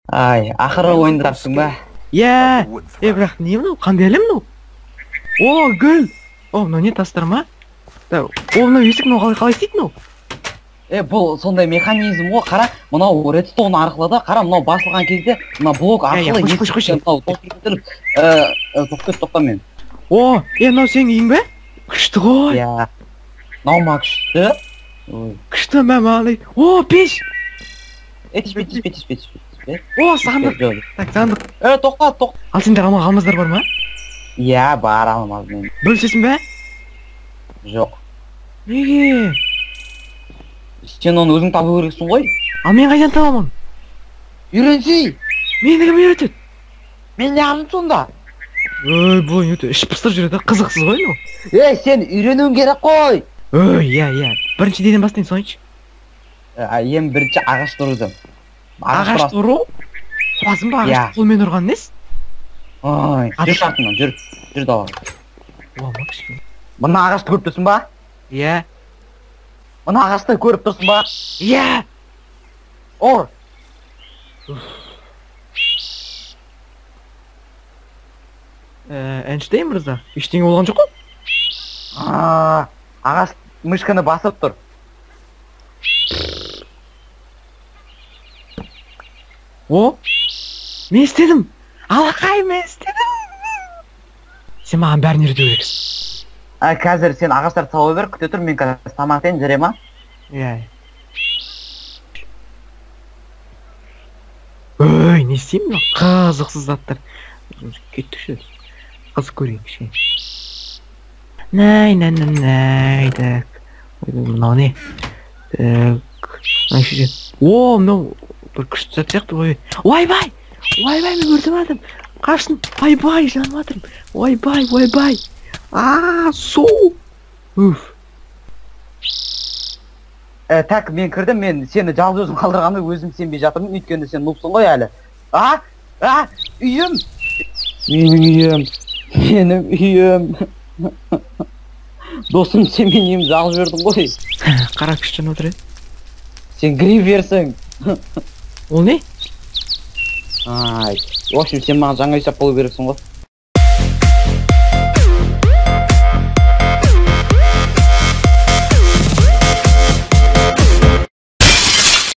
Ай, ақыры ойынды таптың ба? Иә, бірақ не мынау? Қандай әлем мынау? О, гүл! О, мынау не тастар ма? О, мынау есік мынау қалай істейді мынау? Бұл сондай механизм ғой, қара, мынау редстоун арқылы да, қара, мынау басылған кезде, мынау блок арқылы тоқта мен. О, мынау сенің үйің бе? Күшті ғой. Иә. Мынау ма күшті? Күшті мәмәлей. О, пеш! Пеш. О, сандық. Так, сандық. Тоқта. Ал сенде алмаздар бар ма? Иә, бар алмаз мен. Бөлісесің бе? Жоқ. Неге? Сен оны өзің табу керексің ғой? Ал мен қайдан табамын? Үйренсей! Мені кім үйретеді? Мен неғылым сонда? Ой, бұл өте іш пыстырып жүреді, қызықсыз ғой мынау. Сен үйренуің керек қой! Иә. Біріншіден бастайын соңайшы. Ең бірінші ағаш тұруды. Ағаш тұру? Қуасың ба ағаш қолмен ұрған нес? Ой, жүр шартынан, жүр далаға. Бұны ағашты көріп тұрсың ба? Иә. Бұны ағашты көріп тұрсың ба? Иә. Ор. Эйнштейн мырза, ештеңе болған жоқ қой? Ағаш мышканы басып тұр. О, мен істедім. Алақай, мен істедім. Сен маған бәрін үйрете бересің. Қазір сен ағаштарды сауа бер, күте тұр, мен қазір тамақтайын, жүре ма? Иә. Ой, не істеймін мынау? Қызықсыз заттар. Кеттік ше. Қызық көрейін кішкене. Най, так. Мынау не? О, мынау бір күшті зат сияқты. Ойбай, мен көрдім адам. Қашын, ойбай, жаным атырым. Ойбай. Су. Уф. Так, мен кірдім, мен сені жалғыз өзім қалдырғанды өзім сенбей жатырмын, өйткені сен нұпсың ғой әлі. Үйім. Менің үйім. Досым, сен мен үйім жалғыз жүрдің ғой. Қара күштен отыр еді. Сен гриверсің. Ол не? В общем, сен маған жаңа үй сап болу керексің ғой.